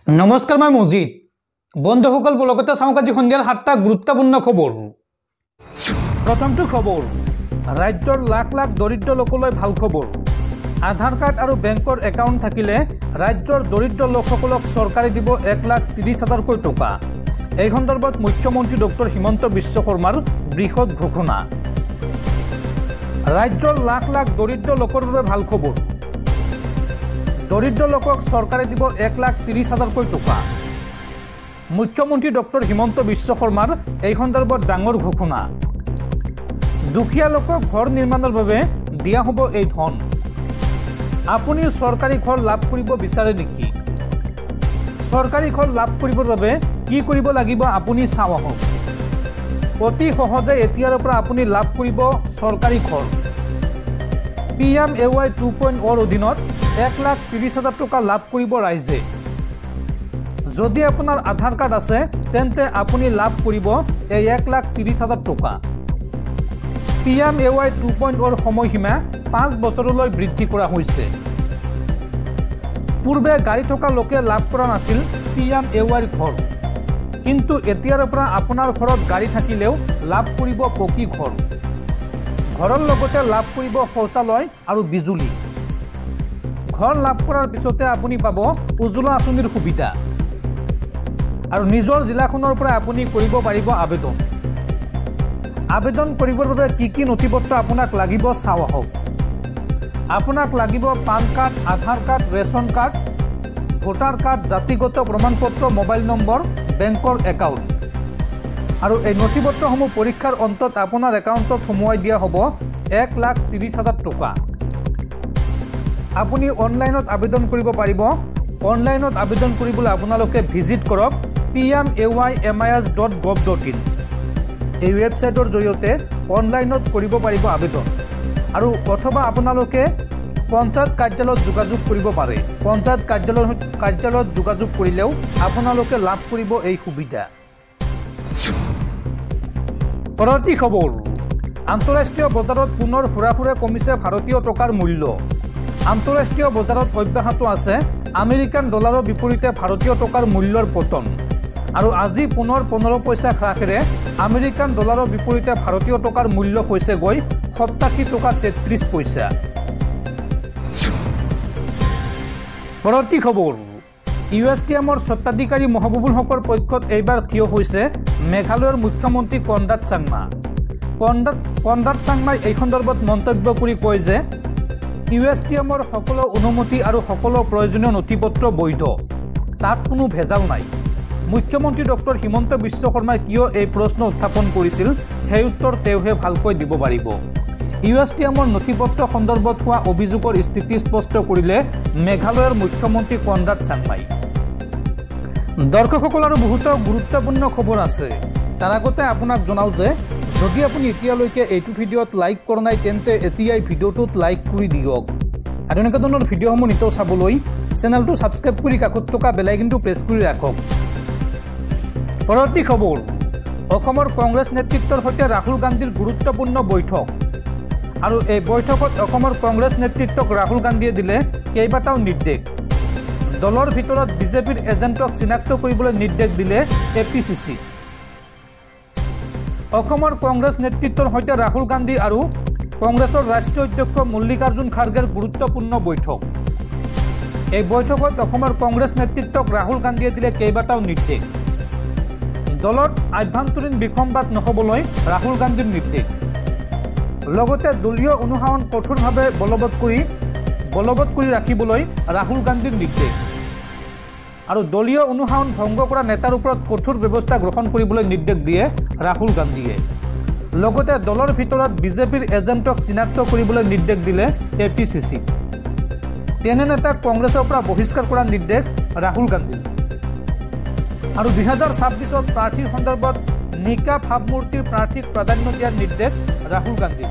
নমস্কাৰ মই মজিদ বন্ধুসকল বলকতে চাওকাজি সন্ধিয়াৰ 7টা গুৰুত্বপূৰ্ণ খবৰ। প্ৰথমটো খবৰ, ৰাজ্যৰ লাখ লাখ দৰিদ্ৰ লোকলৈ ভাল খবৰ। আধাৰ কাৰ্ড আৰু বেংকৰ একাউণ্ট থাকিলে ৰাজ্যৰ দৰিদ্ৰ লোকসকলক চৰকাৰে দিব 1,30,000 টকা। এই সন্দৰ্ভত মুখ্যমন্ত্ৰী ডক্টৰ হিমন্ত বিশ্ব শৰ্মাৰ বৃহৎ ঘোষণা। ৰাজ্যৰ লাখ লাখ দৰিদ্ৰ লোকৰ বাবে ভাল খবৰ। দৰিদ্ৰ লোকক চৰকাৰে দিব 1,30,000 টকা। মুখ্যমন্ত্ৰী ডক্টৰ হিমন্ত বিশ্ব শৰ্মাৰ এই সন্দৰ্ভত ডাঙৰ ঘোষণা। দুখীয়া লোকক ঘৰ নিৰ্মাণৰ বাবে দিয়া হ'ব এই ধন। আপুনি চৰকাৰী ঘৰ লাভ কৰিব বিচাৰে নেকি? চৰকাৰী ঘৰ লাভ কৰিবৰ বাবে কি কৰিব লাগিব আপুনি চাওঁ আহক। অতি সহজে এতিয়াৰ পৰা আপুনি লাভ কৰিব চৰকাৰী ঘৰ। PMAY 2.0 অধীনত 1,30,000 টকা লাভ কৰিব ৰাইজে। যদি আপোনাৰ আধাৰ কাৰ্ড আছে তেন্তে আপুনি লাভ কৰিব এই 1,30,000 টকা। PMAY 2.0 সময়সীমা 5 বছৰলৈ বৃদ্ধি কৰা হৈছে। পূৰ্বে গাড়ী থকা লোকে লাভ কৰা নাছিল PMAYৰ ঘৰ, কিন্তু এতিয়াৰ পৰা আপোনাৰ ঘৰত গাড়ী থাকিলেও লাভ কৰিব পকী ঘৰ। ঘৰৰ লগতে লাভ কৰিব শৌচালয় আৰু বিজুলী। ঘৰ লাভ কৰাৰ পিছতে আপুনি পাব উজ্জ্বলা আঁচনিৰ সুবিধা। আৰু নিজৰ জিলাখনৰ পৰা আপুনি কৰিব পাৰিব আবেদন। আবেদন কৰিবৰ বাবে কি কি নথিপত্ৰ আপোনাক লাগিব চাওঁ আহক। আপোনাক লাগিব PAN card, Aadhaar card, ration card, voter card, জাতিগত প্ৰমাণপত্ৰ, মোবাইল নম্বৰ, বেংকৰ একাউণ্ট। আৰু এই নথিপত্ৰসমূহ পৰীক্ষাৰ অন্তত আপোনাৰ একাউণ্টত সোমোৱাই দিয়া হ'ব 1,30,000 টকা। আপুনি অনলাইনত আবেদন কৰিব পাৰিব। অনলাইনত আবেদন কৰিবলৈ আপোনালোকে ভিজিট কৰক pmaymis.gov.in। এই ৱেবছাইটৰ জৰিয়তে অনলাইনত কৰিব পাৰিব আবেদন। আৰু অথবা আপোনালোকে পঞ্চায়ত কাৰ্যালয়ত যোগাযোগ কৰিব পাৰে। পঞ্চায়ত কাৰ্যালয়ত যোগাযোগ কৰিলেও আপোনালোকে লাভ কৰিব এই সুবিধা। পৰৱৰ্তী খবৰ, আন্তঃৰাষ্ট্ৰীয় বজাৰত পুনৰ হুৰাহুৰে কমিছে ভাৰতীয় টকাৰ মূল্য। আন্তঃৰাষ্ট্ৰীয় বজাৰত অব্যাহত আছে আমেৰিকান ডলাৰৰ বিপৰীতে ভাৰতীয় টকাৰ মূল্যৰ পতন। আৰু আজি পুনৰ 15 পইচা হ্ৰাসেৰে আমেৰিকান ডলাৰৰ বিপৰীতে ভাৰতীয় টকাৰ মূল্য হৈছে গৈ 87 টকা 33 পইচা। পৰৱৰ্তী খবৰ, USTMৰ স্বত্বাধিকাৰী মহবুবুল হকৰ পক্ষত এইবাৰ থিয় হৈছে মেঘালয়ৰ মুখ্যমন্ত্ৰী কনৰাড চাংমা। কনৰাড চাংমাই এই সন্দৰ্ভত মন্তব্য কৰি কয় যে USTMৰ সকলো অনুমতি আৰু সকলো প্ৰয়োজনীয় নথিপত্ৰ বৈধ, তাত কোনো ভেজাল নাই। মুখ্যমন্ত্ৰী ডক্টৰ হিমন্ত বিশ্ব শৰ্মাই কিয় এই প্ৰশ্ন উত্থাপন কৰিছিল সেই উত্তৰ তেওঁহে ভালকৈ দিব পাৰিব। USTMৰ নথিপত্ৰ সন্দৰ্ভত হোৱা অভিযোগৰ স্থিতি স্পষ্ট কৰিলে মেঘালয়ৰ মুখ্যমন্ত্ৰী কনৰাড চাংমাই। দৰ্শকসকল, আৰু বহুতো গুৰুত্বপূৰ্ণ খবৰ আছে। তাৰ আগতে আপোনাক জনাওঁ যে যদি আপুনি এতিয়ালৈকে এইটো ভিডিঅ'ত লাইক কৰা নাই তেন্তে এতিয়াই ভিডিঅ'টোত লাইক কৰি দিয়ক। আৰু এনেকুৱা ধৰণৰ ভিডিঅ'সমূহ নিতৌ চাবলৈ চেনেলটো ছাবস্ক্ৰাইব কৰি কাষত থকা বেল আইকনটো প্ৰেছ কৰি ৰাখক। পৰৱৰ্তী খবৰ, অসমৰ কংগ্ৰেছ নেতৃত্বৰ সৈতে ৰাহুল গান্ধীৰ গুৰুত্বপূৰ্ণ বৈঠক। আৰু এই বৈঠকত অসমৰ কংগ্ৰেছ নেতৃত্বক ৰাহুল গান্ধীয়ে দিলে কেইবাটাও নিৰ্দেশ। দলৰ ভিতৰত বিজেপিৰ এজেণ্টক চিনাক্ত কৰিবলৈ নিৰ্দেশ দিলে APCC। অসমৰ কংগ্ৰেছ নেতৃত্বৰ সৈতে ৰাহুল গান্ধী আৰু কংগ্ৰেছৰ ৰাষ্ট্ৰীয় অধ্যক্ষ মল্লিকাৰ্জুন খাৰ্গেৰ গুৰুত্বপূৰ্ণ বৈঠক। এই বৈঠকত অসমৰ কংগ্ৰেছ নেতৃত্বক ৰাহুল গান্ধীয়ে দিলে কেইবাটাও নিৰ্দেশ। দলত আভ্যন্তৰীণ বিসম্বাদ নহ'বলৈ ৰাহুল গান্ধীৰ নিৰ্দেশ। লগতে দলীয় অনুশাসন কঠোৰভাৱে বলবৎ কৰি ৰাখিবলৈ ৰাহুল গান্ধীৰ নিৰ্দেশ। আৰু দলীয় অনুশাসন ভংগ কৰা নেতাৰ ওপৰত কঠোৰ ব্যৱস্থা গ্ৰহণ কৰিবলৈ নিৰ্দেশ দিয়ে ৰাহুল গান্ধীয়ে। লগতে দলৰ ভিতৰত বিজেপিৰ এজেণ্টক চিনাক্ত কৰিবলৈ নিৰ্দেশ দিলে APCC। তেনে নেতাক কংগ্ৰেছৰ পৰা বহিষ্কাৰ কৰাৰ নিৰ্দেশ ৰাহুল গান্ধীৰ। আৰু 2026ত প্ৰাৰ্থীৰ সন্দৰ্ভত নিকা ভাৱমূৰ্তিৰ প্ৰাৰ্থীক প্ৰাধান্য দিয়াৰ নিৰ্দেশ ৰাহুল গান্ধীৰ।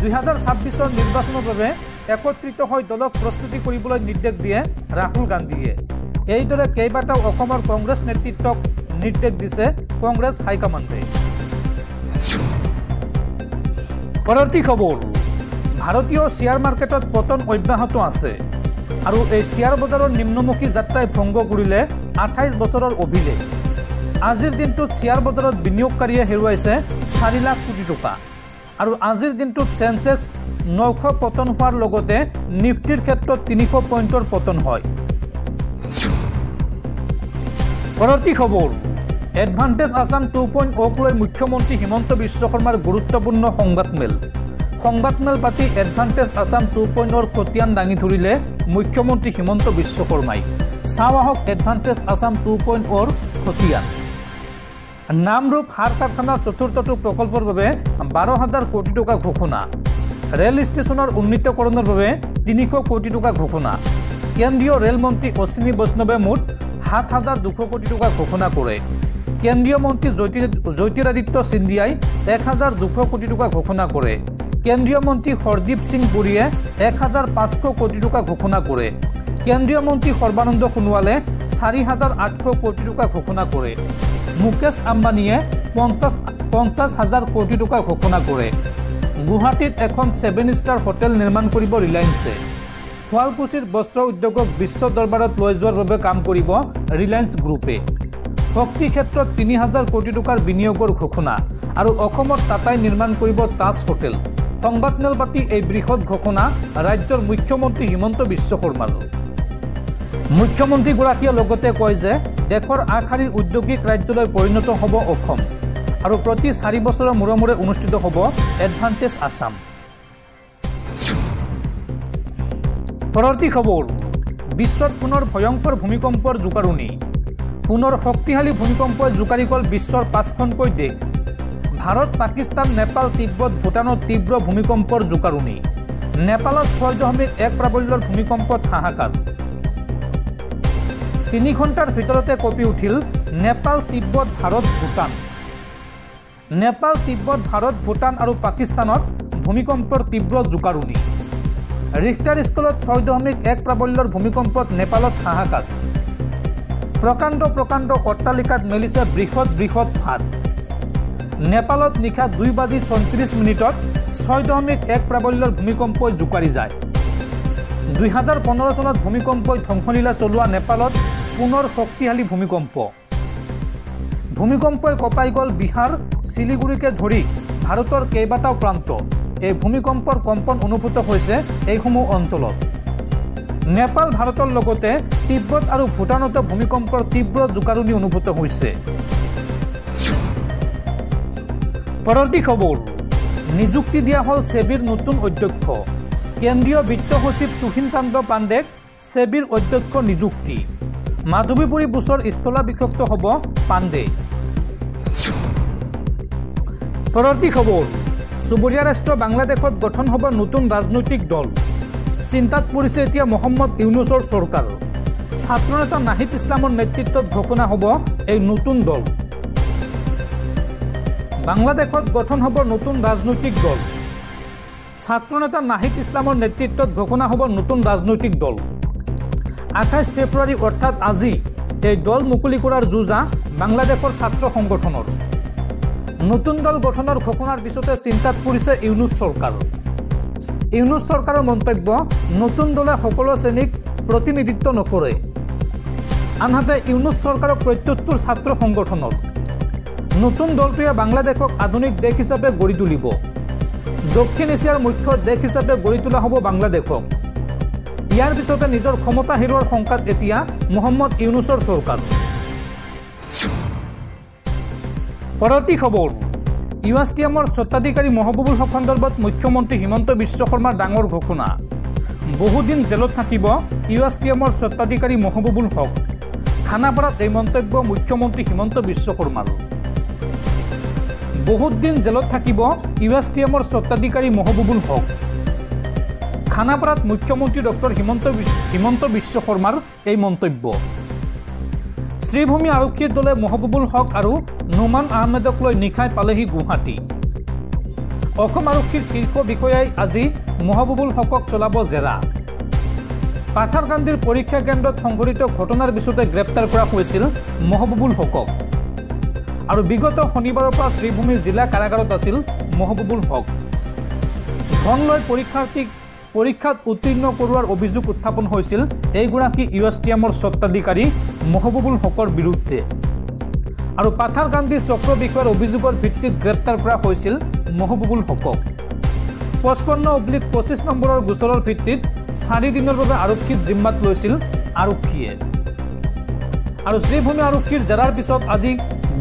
2026ৰ নিৰ্বাচনৰ বাবে একত্ৰিত হৈ দলক প্ৰস্তুতি কৰিবলৈ নিৰ্দেশ দিয়ে ৰাহুল গান্ধীয়ে। এইদৰে কেইবাটাও অসমৰ কংগ্ৰেছ নেতৃত্বক নিৰ্দেশ দিছে কংগ্ৰেছ হাইকমাণ্ডে। পৰৱৰ্তী খবৰ, ভাৰতীয় শ্বেয়াৰ মাৰ্কেটত পতন অব্যাহত আছে। আৰু এই শ্বেয়াৰ বজাৰৰ নিম্নমুখী যাত্ৰাই ভংগ কৰিলে 28 বছৰৰ অভিলেখ আজিৰ দিনটোত শ্বেয়াৰ বজাৰত বিনিয়োগকাৰীয়ে হেৰুৱাইছে 4 লাখ কোটি টকা আৰু আজিৰ দিনটোত সেন্সেক্স 900 পতন হোৱাৰ লগতে নিফটিৰ ক্ষেত্ৰত 300 পইণ্টৰ পতন হয় পৰৱৰ্তী খবৰ এডভান্টেজ আসাম 2.0 লৈ মুখ্যমন্ত্ৰী হিমন্ত বিশ্ব শৰ্মাৰ গুৰুত্বপূৰ্ণ সংবাদমেল পাতি এডভান্টেজ আসাম 2.0 খতিয়ান দাঙি ধৰিলে মুখ্যমন্ত্ৰী হিমন্ত বিশ্ব শৰ্মাই চাৱাহক এডভান্টেজ আসাম 2.0 খতিয়ান নামৰূপ সাৰ কাৰখানাৰ চতুৰ্থটো প্ৰকল্পৰ বাবে 12,000 কোটি টকা ঘোষণা ৰেল ষ্টেচনৰ উন্নীতকৰণৰ বাবে 300 কোটি টকা ঘোষণা কেন্দ্ৰীয় ৰেল মন্ত্ৰী অশ্বিনী বৈষ্ণৱে মুঠ 7,200 কোটি টকা ঘোষণা কৰে কেন্দ্ৰীয় মন্ত্ৰী জ্যোতিৰাদিত্য সিন্ধিয়াই 1,200 কোটি টকা ঘোষণা কৰে কেন্দ্ৰীয় মন্ত্ৰী হৰদীপ সিং পুৰীয়ে 1,500 কোটি টকা ঘোষণা কৰে কেন্দ্ৰীয় মন্ত্ৰী সৰ্বানন্দ সোণোৱালে 4,800 কোটি টকা ঘোষণা কৰে মুকেশ আম্বানীয়ে 50,000 কোটি টকা ঘোষণা কৰে গুৱাহাটীত এখন 7-ষ্টাৰ হোটেল নিৰ্মাণ কৰিব ৰিলায়েন্সে শুৱালকুছিৰ বস্ত্ৰ উদ্যোগক বিশ্ব দৰবাৰত লৈ যোৱাৰ বাবে কাম কৰিব ৰিলায়েন্স গ্ৰুপে শক্তি ক্ষেত্ৰত 3,000 কোটি টকাৰ বিনিয়োগৰ ঘোষণা আৰু অসমত টাটাই নিৰ্মাণ কৰিব তাজ হোটেল সংবাদমেল পাতি এই বৃহৎ ঘোষণা ৰাজ্যৰ মুখ্যমন্ত্ৰী হিমন্ত বিশ্ব শৰ্মাৰ মুখ্যমন্ত্ৰীগৰাকীয়ে লগতে কয় যে দেশৰ আগশাৰীৰ উদ্যোগিক ৰাজ্যলৈ পৰিণত হ'ব অসম আৰু প্ৰতি 4 বছৰৰ মূৰে মূৰে অনুষ্ঠিত হ'ব এডভান্টেজ আসাম পৰৱৰ্তী খবৰ বিশ্বত পুনৰ ভয়ংকৰ ভূমিকম্পৰ জোকাৰণি পুনৰ শক্তিশালী ভূমিকম্পই জোকাৰি গ'ল বিশ্বৰ 5খনকৈ দেশ ভাৰত পাকিস্তান নেপাল তিব্বত ভূটানত তীব্ৰ ভূমিকম্পৰ জোকাৰণি নেপালত 6.1 প্ৰাবল্যৰ ভূমিকম্পত হাহাকাৰ 3 ঘণ্টাৰ ভিতৰতে কঁপি উঠিল নেপাল তিব্বত ভাৰত ভূটান আৰু পাকিস্তানত ভূমিকম্পৰ তীব্ৰ জোকাৰণি ৰিক্টাৰ স্কেলত 6.1 প্ৰাবল্যৰ ভূমিকম্পত নেপালত হাহাকাৰ প্ৰকাণ্ড অট্টালিকাত মেলিছে বৃহৎ ফাট নেপালত নিশা 2:34 6.1 প্ৰাবল্যৰ ভূমিকম্পই জোকাৰি যায় 2015 চনত ভূমিকম্পই ধ্বংসলীলা চলোৱা নেপালত পুনৰ শক্তিশালী ভূমিকম্পই কঁপাই গ'ল বিহাৰ শিলিগুৰিকে ধৰি ভাৰতৰ কেইবাটাও প্ৰান্ত এই ভূমিকম্পৰ কম্পন অনুভূত হৈছে এইসমূহ অঞ্চলত নেপাল ভাৰতৰ লগতে তিব্বত আৰু ভূটানতো ভূমিকম্পৰ তীব্ৰ জোকাৰণি অনুভূত হৈছে পৰৱৰ্তী খবৰ নিযুক্তি দিয়া হ'ল সেবিৰ নতুন অধ্যক্ষ কেন্দ্ৰীয় বিত্ত সচিব তুহিনকান্ত পাণ্ডেক সেবিৰ অধ্যক্ষ নিযুক্তি মাধৱীপুৰী বুচৰ স্থলাভিষিক্ত হ'ব পাণ্ডে পৰৱৰ্তী খবৰ চুবুৰীয়া ৰাষ্ট্ৰ বাংলাদেশত গঠন হ'ব নতুন ৰাজনৈতিক দল চিন্তাত পৰিছে এতিয়া মহম্মদ ইউনুছৰ চৰকাৰ ছাত্ৰনেতা নাহিদ ইছলামৰ নেতৃত্বত ঘোষণা হ'ব এই নতুন দল বাংলাদেশত গঠন হ'ব নতুন ৰাজনৈতিক দল ছাত্ৰনেতা নাহিদ ইছলামৰ নেতৃত্বত ঘোষণা হ'ব নতুন ৰাজনৈতিক দল 28 ফেব্ৰুৱাৰী অৰ্থাৎ আজি এই দল মুকলি কৰাৰ যোজা বাংলাদেশৰ ছাত্ৰ সংগঠনৰ নতুন দল গঠনৰ ঘোষণাৰ পিছতে চিন্তাত পৰিছে ইউনুছ চৰকাৰৰ মন্তব্য নতুন দলে সকলো শ্ৰেণীক প্ৰতিনিধিত্ব নকৰে আনহাতে ইউনুছ চৰকাৰক প্ৰত্যুত্তৰ ছাত্ৰ সংগঠনৰ নতুন দলটোৱে বাংলাদেশক আধুনিক দেশ হিচাপে গঢ়ি তুলিব দক্ষিণ এছিয়াৰ মুখ্য দেশ হিচাপে গঢ়ি তোলা হ'ব বাংলাদেশক ইয়াৰ পিছতে নিজৰ ক্ষমতা হেৰুৱাৰ শংকাত এতিয়া মহম্মদ ইউনুছৰ চৰকাৰ পৰৱৰ্তী খবৰ ইউএছটিএমৰ স্বত্বাধিকাৰী মহবুবুল হক সন্দৰ্ভত মুখ্যমন্ত্ৰী হিমন্ত বিশ্ব শৰ্মাৰ ডাঙৰ ঘোষণা বহুদিন জেলত থাকিব ইউএছটিএমৰ স্বত্বাধিকাৰী মহবুবুল হক খানাপাৰাত এই মন্তব্য মুখ্যমন্ত্ৰী হিমন্ত বিশ্ব শৰ্মাৰ বহুত দিন জেলত থাকিব ইউএছটিএমৰ স্বত্বাধিকাৰী মহবুবুল হক খানাপাৰাত মুখ্যমন্ত্ৰী ডক্টৰ হিমন্ত বিশ্ব শৰ্মাৰ এই মন্তব্য শ্ৰীভূমি আৰক্ষীৰ দলে মহবুবুল হক আৰু নোমান আহমেদক লৈ নিশাই পালেহি গুৱাহাটী অসম আৰক্ষীৰ শীৰ্ষ বিষয়াই আজি মহবুবুল হকক চলাব জেৰা পাথাৰকান্দিৰ পৰীক্ষা কেন্দ্ৰত সংঘটিত ঘটনাৰ পিছতে গ্ৰেপ্তাৰ কৰা হৈছিল মহবুবুল হকক আৰু বিগত শনিবাৰৰ পৰা শ্ৰীভূমি জিলা কাৰাগাৰত আছিল মহবুবুল হক ধন লৈ পৰীক্ষাত উত্তীৰ্ণ কৰোৱাৰ অভিযোগ উত্থাপন হৈছিল এইগৰাকী ইউএছটিএমৰ স্বত্বাধিকাৰী মহবুবুল হকৰ বিৰুদ্ধে আৰু পাথাৰকান্দি চক্ৰ বিষয়ৰ অভিযোগৰ ভিত্তিত গ্ৰেপ্তাৰ কৰা হৈছিল মহবুবুল হকক 55/25 নম্বৰৰ গোচৰৰ ভিত্তিত 4 দিনৰ বাবে আৰক্ষীত জিম্মাত লৈছিল আৰক্ষীয়ে আৰু শ্ৰীভূমি আৰক্ষীৰ জেৰাৰ পিছত আজি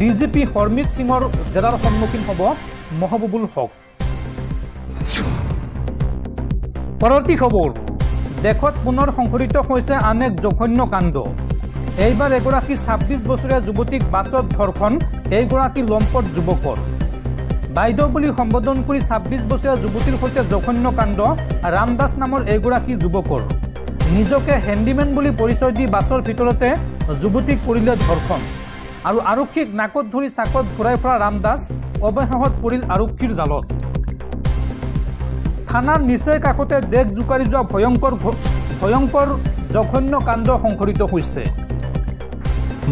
ডিজিপি হৰমিত সিঙৰ জেৰাৰ সন্মুখীন হ'ব মহবুবুল হক। পৰৱৰ্তী খবৰ দেশত পুনৰ সংঘটিত হৈছে আন এক জঘন্য কাণ্ড। এইবাৰ এগৰাকী 26 বছৰীয়া যুৱতীক বাছত ধৰ্ষণ এইগৰাকী লম্পট যুৱকৰ বাইদেউ বুলি সম্বোধন কৰি 26 বছৰীয়া যুৱতীৰ সৈতে জঘন্য কাণ্ড ৰামদাস নামৰ এইগৰাকী যুৱকৰ নিজকে হেণ্ডিমেন বুলি পৰিচয় দি বাছৰ ভিতৰতে যুৱতীক কৰিলে ধৰ্ষণ আৰু আৰক্ষীক নাকত ধৰি চাকত ঘূৰাই ফুৰা ৰামদাস অৱশেষত পৰিল আৰক্ষীৰ জালত। থানাৰ নিচেই কাষতে দেশ জোকাৰি যোৱা ভয়ংকৰ জঘন্য কাণ্ড সংঘটিত হৈছে।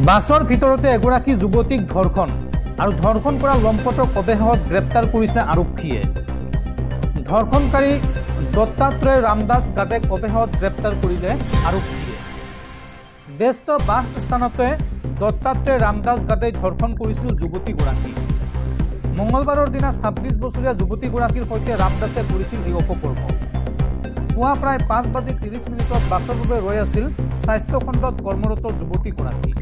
বাছৰ ভিতৰতে এগৰাকী যুৱতীক ধৰ্ষণ আৰু ধৰ্ষণ কৰা লম্পটক অৱশেষত গ্ৰেপ্তাৰ কৰিছে আৰক্ষীয়ে। ধৰ্ষণকাৰী দত্তাত্ৰেয় ৰামদাস গাটেক অৱশেষত গ্ৰেপ্তাৰ কৰিলে আৰক্ষীয়ে। ব্যস্ত বাছ স্থানতে দত্তাত্ৰেয় ৰামদাস গাটেই ধৰ্ষণ কৰিছিল যুৱতীগৰাকী। মঙলবাৰৰ দিনা 26 বছৰীয়া যুৱতীগৰাকীৰ সৈতে ৰামদাসে কৰিছিল এই অপকৰ্ম। পুৱা প্ৰায় 5:30 বাছৰ বাবে ৰৈ আছিল স্বাস্থ্য খণ্ডত কৰ্মৰত যুৱতীগৰাকী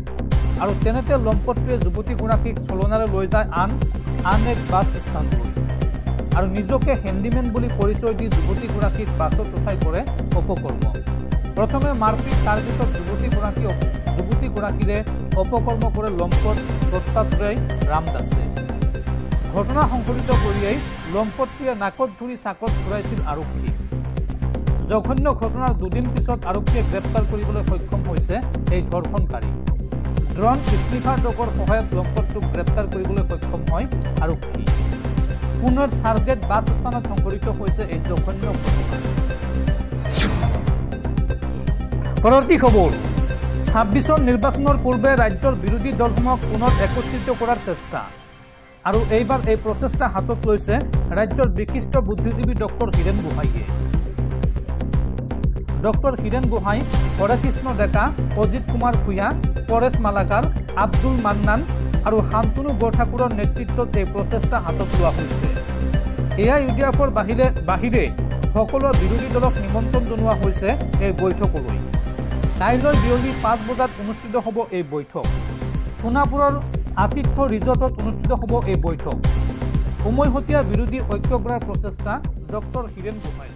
আৰু তেনেতে লম্পটটোৱে যুৱতীগৰাকীক চলনাৰে লৈ যায় আন এক বাছ ষ্টেণ্ডলৈ আৰু নিজকে হেণ্ডিমেন বুলি পৰিচয় দি যুৱতীগৰাকীক বাছত উঠাই কৰে অপকৰ্ম। প্ৰথমে মাৰপিট তাৰপিছত যুৱতীগৰাকীৰে অপকৰ্ম কৰে লম্পট দত্তাত্ৰেয় ৰামদাসে। ঘটনা সংঘটিত কৰিয়েই লম্পটটোৱে নাকত ধৰি চাকত ঘূৰাইছিল আৰক্ষী। জঘন্য ঘটনাৰ দুদিন পিছত আৰক্ষীয়ে গ্ৰেপ্তাৰ কৰিবলৈ সক্ষম হৈছে এই ধৰ্ষণকাৰী। ড্ৰোন স্নিফাৰ ডগৰ সহায়ত লম্পটটোক গ্ৰেপ্তাৰ কৰিবলৈ সক্ষম হয় আৰক্ষী। পুনৰ চাৰ্গেট বাছ স্থানত সংঘটিত হৈছে এই জঘন্য ঘটনা। পৰৱৰ্তী খবৰ 26ৰ নিৰ্বাচনৰ পূৰ্বে ৰাজ্যৰ বিৰোধী দলসমূহক পুনৰ একত্ৰিত কৰাৰ চেষ্টা আৰু এইবাৰ এই প্ৰচেষ্টা হাতত লৈছে ৰাজ্যৰ বিশিষ্ট বুদ্ধিজীৱী ডক্টৰ হীৰেন গোহাঁইয়ে। ডক্টৰ হীৰেন গোহাঁই, হৰেকৃষ্ণ ডেকা, অজিত কুমাৰ ভূঞা, পৰেশ মালাকাৰ, আব্দুল মান্নান আৰু শান্তনু বৰঠাকুৰৰ নেতৃত্বত এই প্ৰচেষ্টা হাতত লোৱা হৈছে। AIUDFৰ বাহিৰে সকলো বিৰোধী দলক নিমন্ত্ৰণ জনোৱা হৈছে এই বৈঠকলৈ। কাইলৈ বিয়লি 5 বজাত অনুষ্ঠিত হ'ব এই বৈঠক। সোণাপুৰৰ আতিথ্য ৰিজৰ্টত অনুষ্ঠিত হ'ব এই বৈঠক। উমৈহতীয়া বিৰোধী ঐক্য গঢ়াৰ প্ৰচেষ্টা ডক্টৰ হীৰেন গোহাঁই।